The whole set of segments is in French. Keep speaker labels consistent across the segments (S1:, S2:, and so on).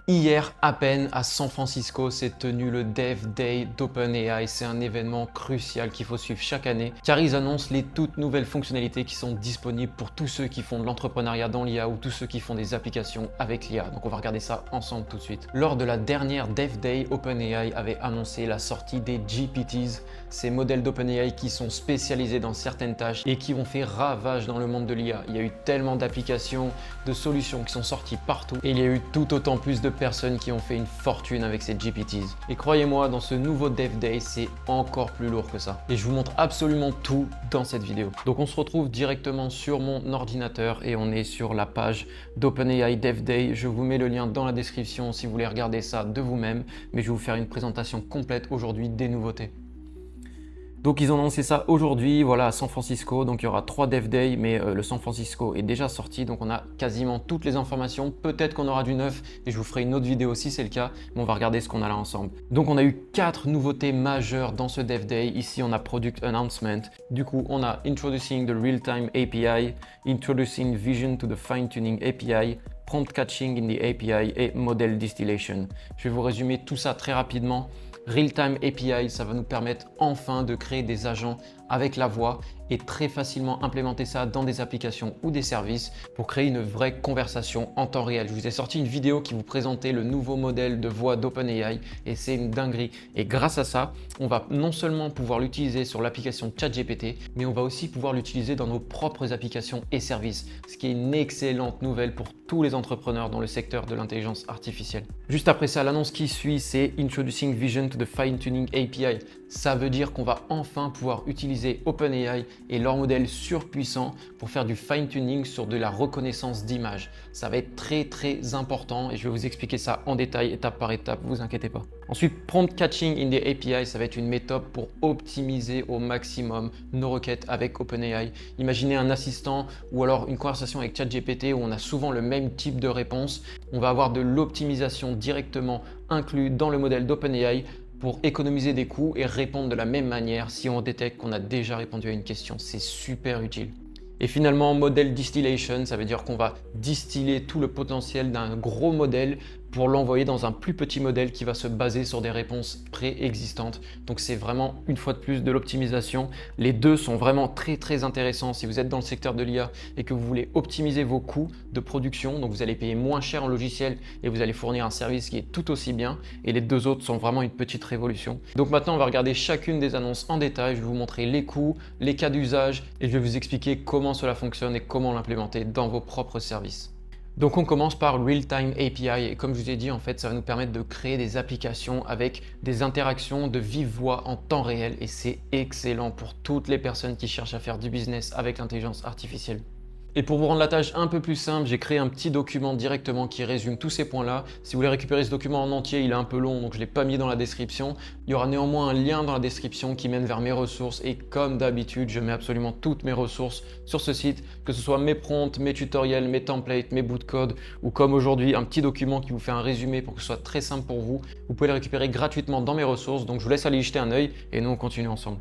S1: Hier, à peine, à San Francisco, s'est tenu le Dev Day d'OpenAI. C'est un événement crucial qu'il faut suivre chaque année, car ils annoncent les toutes nouvelles fonctionnalités qui sont disponibles pour tous ceux qui font de l'entrepreneuriat dans l'IA ou tous ceux qui font des applications avec l'IA. Donc on va regarder ça ensemble tout de suite. Lors de la dernière Dev Day, OpenAI avait annoncé la sortie des GPTs, ces modèles d'OpenAI qui sont spécialisés dans certaines tâches et qui ont fait ravage dans le monde de l'IA. Il y a eu tellement d'applications, de solutions qui sont sorties partout et il y a eu tout autant plus de personnes qui ont fait une fortune avec ces GPTs. Et croyez-moi, dans ce nouveau Dev Day, c'est encore plus lourd que ça. Et je vous montre absolument tout dans cette vidéo. Donc on se retrouve directement sur mon ordinateur et on est sur la page d'OpenAI Dev Day. Je vous mets le lien dans la description si vous voulez regarder ça de vous-même. Mais je vais vous faire une présentation complète aujourd'hui des nouveautés. Donc ils ont annoncé ça aujourd'hui, voilà, à San Francisco. Donc il y aura 3 Dev Day, mais le San Francisco est déjà sorti. Donc on a quasiment toutes les informations. Peut-être qu'on aura du neuf et je vous ferai une autre vidéo si c'est le cas. Mais on va regarder ce qu'on a là ensemble. Donc on a eu 4 nouveautés majeures dans ce Dev Day. Ici on a Product Announcement. Du coup on a Introducing the Real-Time API, Introducing Vision to the Fine-Tuning API, Prompt Catching in the API et Model Distillation. Je vais vous résumer tout ça très rapidement. Real-Time API, ça va nous permettre enfin de créer des agents avec la voix et très facilement implémenter ça dans des applications ou des services pour créer une vraie conversation en temps réel. Je vous ai sorti une vidéo qui vous présentait le nouveau modèle de voix d'OpenAI et c'est une dinguerie. Et grâce à ça, on va non seulement pouvoir l'utiliser sur l'application ChatGPT, mais on va aussi pouvoir l'utiliser dans nos propres applications et services, ce qui est une excellente nouvelle pour tous les entrepreneurs dans le secteur de l'intelligence artificielle. Juste après ça, l'annonce qui suit, c'est Introducing Vision to the Fine-Tuning API. Ça veut dire qu'on va enfin pouvoir utiliser OpenAI et leur modèle surpuissant pour faire du fine-tuning sur de la reconnaissance d'images. Ça va être très important et je vais vous expliquer ça en détail, étape par étape, vous inquiétez pas. Ensuite, Prompt Catching in the API, ça va être une méthode pour optimiser au maximum nos requêtes avec OpenAI. Imaginez un assistant ou alors une conversation avec ChatGPT où on a souvent le même type de réponse. On va avoir de l'optimisation directement inclus dans le modèle d'OpenAI pour économiser des coûts et répondre de la même manière si on détecte qu'on a déjà répondu à une question. C'est super utile. Et finalement, Model Distillation, ça veut dire qu'on va distiller tout le potentiel d'un gros modèle pour l'envoyer dans un plus petit modèle qui va se baser sur des réponses préexistantes. Donc c'est vraiment une fois de plus de l'optimisation. Les deux sont vraiment très intéressants si vous êtes dans le secteur de l'IA et que vous voulez optimiser vos coûts de production. Donc vous allez payer moins cher en logiciel et vous allez fournir un service qui est tout aussi bien. Et les deux autres sont vraiment une petite révolution. Donc maintenant on va regarder chacune des annonces en détail. Je vais vous montrer les coûts, les cas d'usage et je vais vous expliquer comment cela fonctionne et comment l'implémenter dans vos propres services. Donc on commence par Real-Time API et comme je vous ai dit, en fait, ça va nous permettre de créer des applications avec des interactions de vive voix en temps réel et c'est excellent pour toutes les personnes qui cherchent à faire du business avec l'intelligence artificielle. Et pour vous rendre la tâche un peu plus simple, j'ai créé un petit document directement qui résume tous ces points-là. Si vous voulez récupérer ce document en entier, il est un peu long, donc je ne l'ai pas mis dans la description. Il y aura néanmoins un lien dans la description qui mène vers mes ressources. Et comme d'habitude, je mets absolument toutes mes ressources sur ce site, que ce soit mes prompts, mes tutoriels, mes templates, mes bouts de code, ou comme aujourd'hui, un petit document qui vous fait un résumé pour que ce soit très simple pour vous. Vous pouvez le récupérer gratuitement dans mes ressources, donc je vous laisse aller y jeter un œil et nous on continue ensemble.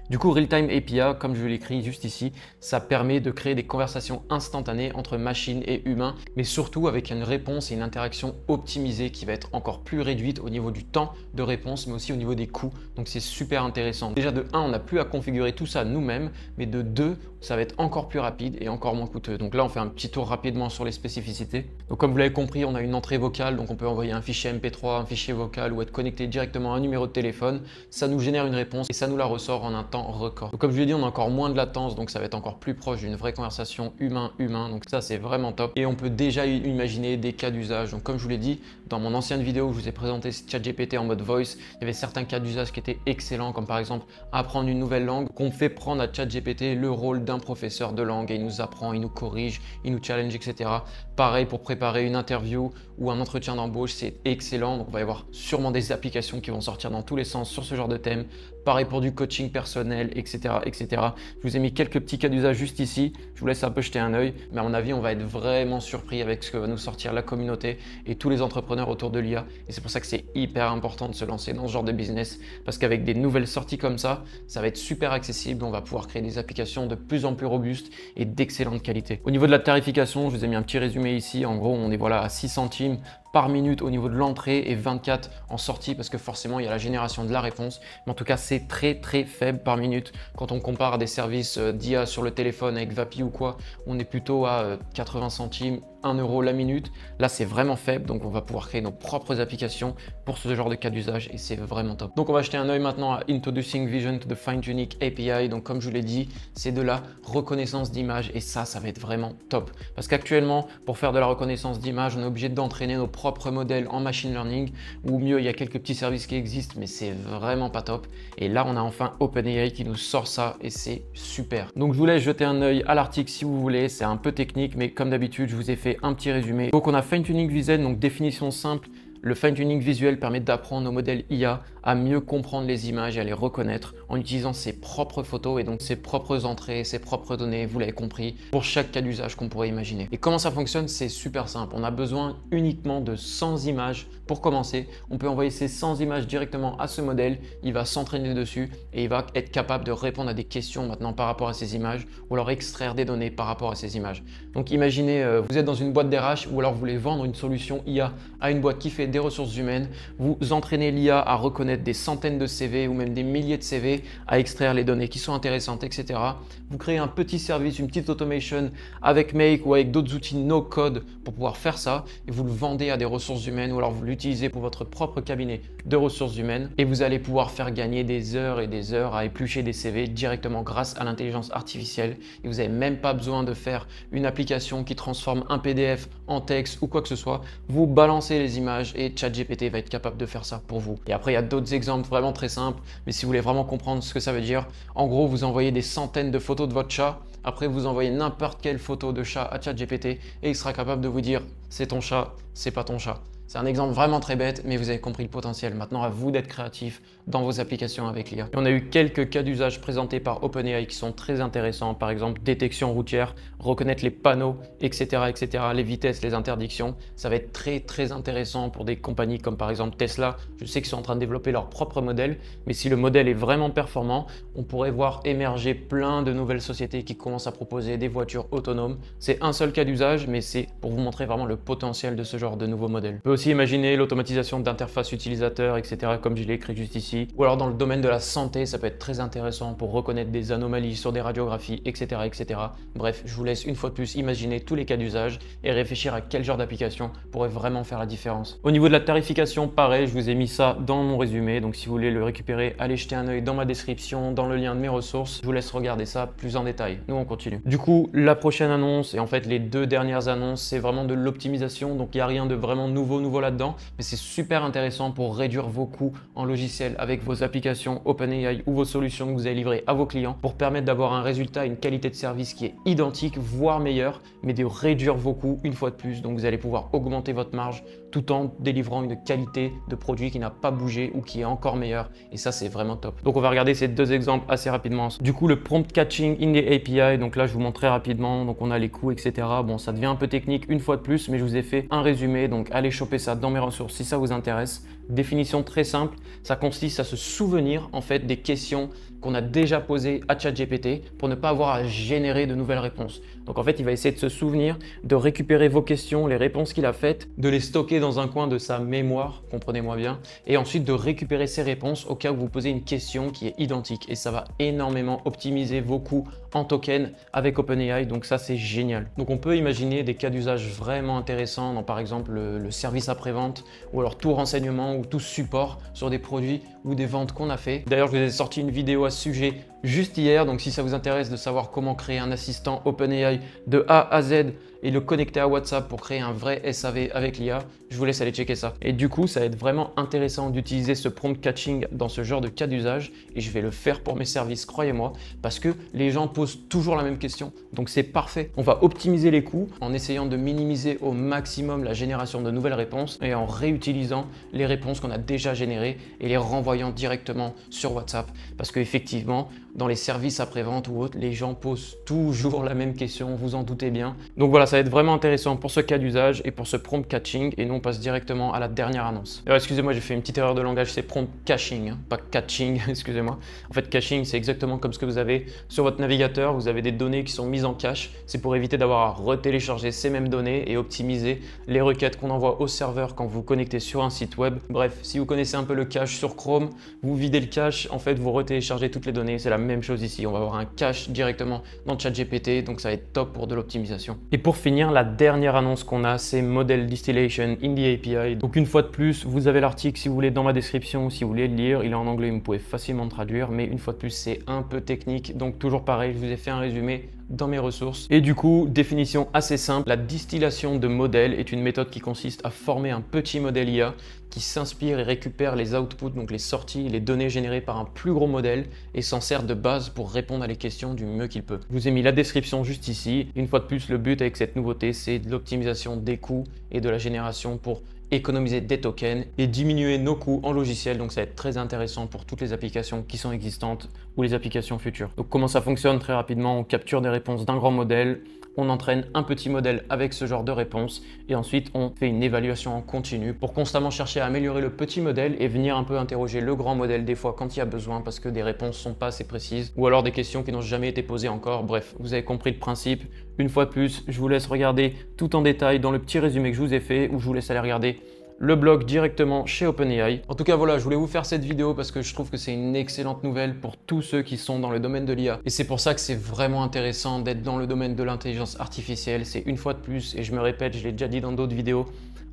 S1: Du coup, Real-Time API, comme je l'écris juste ici, ça permet de créer des conversations instantanées entre machines et humains, mais surtout avec une réponse et une interaction optimisée qui va être encore plus réduite au niveau du temps de réponse, mais aussi au niveau des coûts. Donc c'est super intéressant. Déjà de 1, on n'a plus à configurer tout ça nous-mêmes, mais de 2, ça va être encore plus rapide et encore moins coûteux. Donc là, on fait un petit tour rapidement sur les spécificités. Donc comme vous l'avez compris, on a une entrée vocale, donc on peut envoyer un fichier MP3, un fichier vocal ou être connecté directement à un numéro de téléphone. Ça nous génère une réponse et ça nous la ressort en un temps record. Donc, comme je l'ai dit, on a encore moins de latence, donc ça va être encore plus proche d'une vraie conversation humain-humain. Donc ça, c'est vraiment top. Et on peut déjà imaginer des cas d'usage. Donc comme je vous l'ai dit, dans mon ancienne vidéo où je vous ai présenté ChatGPT en mode voice, il y avait certains cas d'usage qui étaient excellents, comme par exemple apprendre une nouvelle langue, qu'on fait prendre à ChatGPT le rôle d'un professeur de langue et il nous apprend, il nous corrige, il nous challenge, etc. Pareil pour préparer une interview ou un entretien d'embauche, c'est excellent. Donc on va y avoir sûrement des applications qui vont sortir dans tous les sens sur ce genre de thème. Pareil pour du coaching personnel, etc. Je vous ai mis quelques petits cas d'usage juste ici. Je vous laisse un peu jeter un œil. Mais à mon avis, on va être vraiment surpris avec ce que va nous sortir la communauté et tous les entrepreneurs autour de l'IA. Et c'est pour ça que c'est hyper important de se lancer dans ce genre de business. Parce qu'avec des nouvelles sorties comme ça va être super accessible. On va pouvoir créer des applications de plus en plus robustes et d'excellente qualité. Au niveau de la tarification, je vous ai mis un petit résumé ici. En gros, on est voilà à 6 centimes par minute au niveau de l'entrée et 24 en sortie parce que forcément il y a la génération de la réponse. Mais en tout cas, c'est très faible par minute. Quand on compare à des services d'IA sur le téléphone avec Vapi ou quoi, on est plutôt à 80 centimes, 1 euro la minute. Là, c'est vraiment faible, donc on va pouvoir créer nos propres applications pour ce genre de cas d'usage et c'est vraiment top. Donc on va jeter un œil maintenant à Introducing Vision to the Fine-Tuning API. Donc comme je vous l'ai dit, c'est de la reconnaissance d'image et ça va être vraiment top. Parce qu'actuellement, pour faire de la reconnaissance d'image, on est obligé d'entraîner nos propres modèles en machine learning ou mieux, il y a quelques petits services qui existent, mais c'est vraiment pas top. Et là, on a enfin OpenAI qui nous sort ça et c'est super. Donc je vous laisse jeter un œil à l'article si vous voulez. C'est un peu technique, mais comme d'habitude, je vous ai fait un petit résumé. Donc on a Fine-Tuning Vision, donc définition simple. Le fine-tuning visuel permet d'apprendre aux modèles IA à mieux comprendre les images et à les reconnaître en utilisant ses propres photos et donc ses propres entrées, ses propres données, vous l'avez compris, pour chaque cas d'usage qu'on pourrait imaginer. Et comment ça fonctionne? C'est super simple. On a besoin uniquement de 100 images pour commencer. On peut envoyer ces 100 images directement à ce modèle. Il va s'entraîner dessus et il va être capable de répondre à des questions maintenant par rapport à ces images ou alors extraire des données par rapport à ces images. Donc imaginez, vous êtes dans une boîte d'RH ou alors vous voulez vendre une solution IA à une boîte qui fait des ressources humaines. Vous entraînez l'IA à reconnaître des centaines de CV ou même des milliers de CV, à extraire les données qui sont intéressantes, etc. Vous créez un petit service, une petite automation avec Make ou avec d'autres outils no-code pour pouvoir faire ça et vous le vendez à des ressources humaines ou alors vous l'utilisez pour votre propre cabinet de ressources humaines et vous allez pouvoir faire gagner des heures et des heures à éplucher des CV directement grâce à l'intelligence artificielle et vous n'avez même pas besoin de faire une application qui transforme un PDF en texte ou quoi que ce soit. Vous balancez les images et ChatGPT va être capable de faire ça pour vous. Et après, il y a d'autres exemples vraiment très simples, mais si vous voulez vraiment comprendre ce que ça veut dire, en gros, vous envoyez des centaines de photos de votre chat, après vous envoyez n'importe quelle photo de chat à ChatGPT et il sera capable de vous dire c'est ton chat, c'est pas ton chat. C'est un exemple vraiment très bête, mais vous avez compris le potentiel. Maintenant, à vous d'être créatif dans vos applications avec l'IA. On a eu quelques cas d'usage présentés par OpenAI qui sont très intéressants. Par exemple, détection routière, reconnaître les panneaux, etc., les vitesses, les interdictions. Ça va être très intéressant pour des compagnies comme par exemple Tesla. Je sais qu'ils sont en train de développer leur propre modèle, mais si le modèle est vraiment performant, on pourrait voir émerger plein de nouvelles sociétés qui commencent à proposer des voitures autonomes. C'est un seul cas d'usage, mais c'est pour vous montrer vraiment le potentiel de ce genre de nouveaux modèles. On peut aussi imaginer l'automatisation d'interfaces utilisateurs, etc., comme je l'ai écrit juste ici. Ou alors dans le domaine de la santé, ça peut être très intéressant pour reconnaître des anomalies sur des radiographies, etc. Bref, je vous laisse une fois de plus imaginer tous les cas d'usage et réfléchir à quel genre d'application pourrait vraiment faire la différence. Au niveau de la tarification, pareil, je vous ai mis ça dans mon résumé. Donc si vous voulez le récupérer, allez jeter un œil dans ma description, dans le lien de mes ressources. Je vous laisse regarder ça plus en détail. Nous, on continue. Du coup, la prochaine annonce, et en fait les deux dernières annonces, c'est vraiment de l'optimisation. Donc il n'y a rien de vraiment nouveau là-dedans, mais c'est super intéressant pour réduire vos coûts en logiciel avec vos applications OpenAI ou vos solutions que vous allez livrer à vos clients pour permettre d'avoir un résultat, une qualité de service qui est identique, voire meilleure, mais de réduire vos coûts une fois de plus. Donc vous allez pouvoir augmenter votre marge tout en délivrant une qualité de produit qui n'a pas bougé ou qui est encore meilleure. Et ça, c'est vraiment top. Donc on va regarder ces deux exemples assez rapidement. Du coup, le prompt catching in the API, donc là, je vous montre très rapidement. Donc on a les coûts, etc. Bon, ça devient un peu technique une fois de plus, mais je vous ai fait un résumé. Donc allez choper ça dans mes ressources si ça vous intéresse. Définition très simple, ça consiste à se souvenir en fait des questions qu'on a déjà posées à ChatGPT pour ne pas avoir à générer de nouvelles réponses. Donc en fait, il va essayer de se souvenir, de récupérer vos questions, les réponses qu'il a faites, de les stocker dans un coin de sa mémoire, comprenez-moi bien, et ensuite de récupérer ces réponses au cas où vous posez une question qui est identique. Et ça va énormément optimiser vos coûts en token avec OpenAI, donc ça c'est génial. Donc on peut imaginer des cas d'usage vraiment intéressants dans par exemple le service après-vente ou alors tout renseignement ou tout support sur des produits ou des ventes qu'on a fait. D'ailleurs, je vous ai sorti une vidéo à ce sujet juste hier, donc si ça vous intéresse de savoir comment créer un assistant OpenAI de A à Z et le connecter à WhatsApp pour créer un vrai SAV avec l'IA, je vous laisse aller checker ça. Et du coup, ça va être vraiment intéressant d'utiliser ce prompt catching dans ce genre de cas d'usage et je vais le faire pour mes services, croyez-moi, parce que les gens posent toujours la même question. Donc c'est parfait. On va optimiser les coûts en essayant de minimiser au maximum la génération de nouvelles réponses et en réutilisant les réponses qu'on a déjà générées et les renvoyant directement sur WhatsApp. Parce qu'effectivement, dans les services après-vente ou autres, les gens posent toujours la même question, vous en doutez bien. Donc voilà, ça va être vraiment intéressant pour ce cas d'usage et pour ce prompt catching. Et nous, on passe directement à la dernière annonce. Alors excusez-moi, j'ai fait une petite erreur de langage, c'est prompt caching, hein, pas catching, excusez-moi. En fait, caching, c'est exactement comme ce que vous avez sur votre navigateur. Vous avez des données qui sont mises en cache. C'est pour éviter d'avoir à retélécharger ces mêmes données et optimiser les requêtes qu'on envoie au serveur quand vous vous connectez sur un site web. Bref, si vous connaissez un peu le cache sur Chrome, vous videz le cache, en fait, vous retéléchargez toutes les données. C'est la même chose ici. On va avoir un cache directement dans ChatGPT, donc ça va être top pour de l'optimisation. Et pour finir, la dernière annonce qu'on a, c'est Model Distillation in the API. Donc une fois de plus, vous avez l'article si vous voulez dans ma description, si vous voulez le lire. Il est en anglais, vous pouvez facilement le traduire, mais une fois de plus, c'est un peu technique. Donc toujours pareil, je vous ai fait un résumé dans mes ressources. Et du coup, définition assez simple, la distillation de modèles est une méthode qui consiste à former un petit modèle IA qui s'inspire et récupère les outputs, donc les sorties, les données générées par un plus gros modèle et s'en sert de base pour répondre à les questions du mieux qu'il peut. Je vous ai mis la description juste ici. Une fois de plus, le but avec cette nouveauté, c'est de l'optimisation des coûts et de la génération pour économiser des tokens et diminuer nos coûts en logiciel. Donc ça va être très intéressant pour toutes les applications qui sont existantes ou les applications futures. Donc comment ça fonctionne très rapidement, on capture des réponses d'un grand modèle, on entraîne un petit modèle avec ce genre de réponse et ensuite on fait une évaluation en continu pour constamment chercher à améliorer le petit modèle et venir un peu interroger le grand modèle des fois quand il y a besoin parce que des réponses sont pas assez précises ou alors des questions qui n'ont jamais été posées encore. Bref, vous avez compris le principe. Une fois de plus, je vous laisse regarder tout en détail dans le petit résumé que je vous ai fait ou je vous laisse aller regarder le blog directement chez OpenAI. En tout cas, voilà, je voulais vous faire cette vidéo parce que je trouve que c'est une excellente nouvelle pour tous ceux qui sont dans le domaine de l'IA. Et c'est pour ça que c'est vraiment intéressant d'être dans le domaine de l'intelligence artificielle. C'est une fois de plus, et je me répète, je l'ai déjà dit dans d'autres vidéos,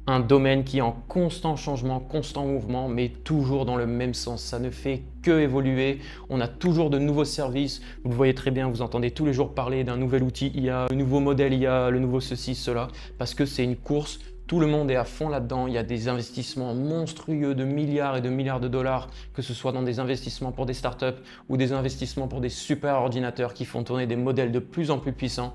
S1: un domaine qui est en constant changement, constant mouvement, mais toujours dans le même sens. Ça ne fait que évoluer. On a toujours de nouveaux services. Vous le voyez très bien, vous entendez tous les jours parler d'un nouvel outil IA, le nouveau modèle IA, le nouveau ceci, cela, parce que c'est une course. Tout le monde est à fond là-dedans. Il y a des investissements monstrueux de milliards et de milliards de dollars, que ce soit dans des investissements pour des startups ou des investissements pour des super ordinateurs qui font tourner des modèles de plus en plus puissants.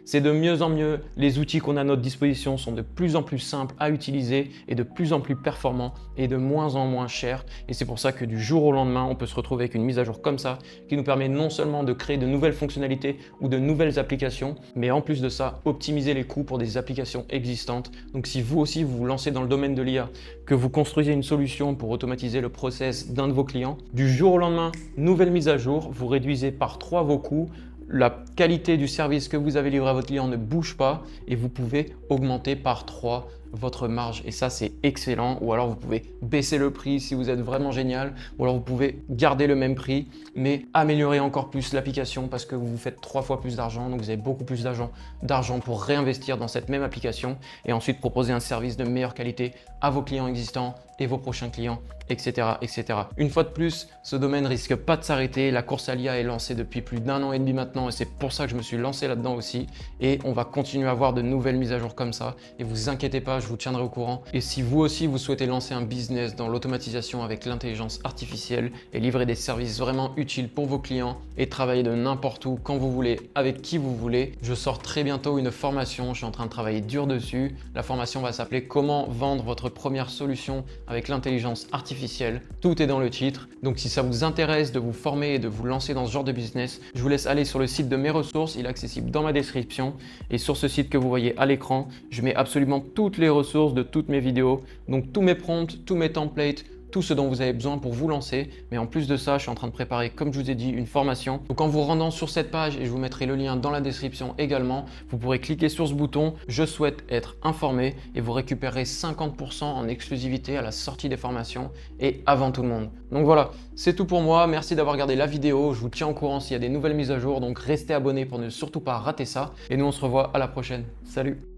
S1: C'est de mieux en mieux, les outils qu'on a à notre disposition sont de plus en plus simples à utiliser et de plus en plus performants et de moins en moins chers. Et c'est pour ça que du jour au lendemain, on peut se retrouver avec une mise à jour comme ça qui nous permet non seulement de créer de nouvelles fonctionnalités ou de nouvelles applications, mais en plus de ça, optimiser les coûts pour des applications existantes. Donc si vous aussi vous vous lancez dans le domaine de l'IA, que vous construisez une solution pour automatiser le process d'un de vos clients, du jour au lendemain, nouvelle mise à jour, vous réduisez par 3 vos coûts, la qualité du service que vous avez livré à votre client ne bouge pas et vous pouvez augmenter par 3 votre marge et ça c'est excellent. Ou alors vous pouvez baisser le prix si vous êtes vraiment génial, ou alors vous pouvez garder le même prix mais améliorer encore plus l'application parce que vous faites 3 fois plus d'argent, donc vous avez beaucoup plus d'argent pour réinvestir dans cette même application et ensuite proposer un service de meilleure qualité à vos clients existants et vos prochains clients, etc., etc. Une fois de plus, ce domaine risque pas de s'arrêter. La course à l'IA est lancée depuis plus d'1 an et demi maintenant et c'est pour ça que je me suis lancé là-dedans aussi et on va continuer à avoir de nouvelles mises à jour comme ça et vous inquiétez pas, je vous tiendrai au courant. Et si vous aussi vous souhaitez lancer un business dans l'automatisation avec l'intelligence artificielle et livrer des services vraiment utiles pour vos clients et travailler de n'importe où, quand vous voulez, avec qui vous voulez, je sors très bientôt une formation, je suis en train de travailler dur dessus. La formation va s'appeler Comment vendre votre première solution avec l'intelligence artificielle. Tout est dans le titre. Donc si ça vous intéresse de vous former et de vous lancer dans ce genre de business, je vous laisse aller sur le site de mes ressources, il est accessible dans ma description. Et sur ce site que vous voyez à l'écran, je mets absolument toutes les ressources de toutes mes vidéos, donc tous mes prompts, tous mes templates, tout ce dont vous avez besoin pour vous lancer. Mais en plus de ça, je suis en train de préparer, comme je vous ai dit, une formation. Donc en vous rendant sur cette page, et je vous mettrai le lien dans la description également, vous pourrez cliquer sur ce bouton « Je souhaite être informé » et vous récupérerez 50% en exclusivité à la sortie des formations et avant tout le monde. Donc voilà, c'est tout pour moi. Merci d'avoir regardé la vidéo. Je vous tiens au courant s'il y a des nouvelles mises à jour. Donc restez abonnés pour ne surtout pas rater ça. Et nous, on se revoit à la prochaine. Salut!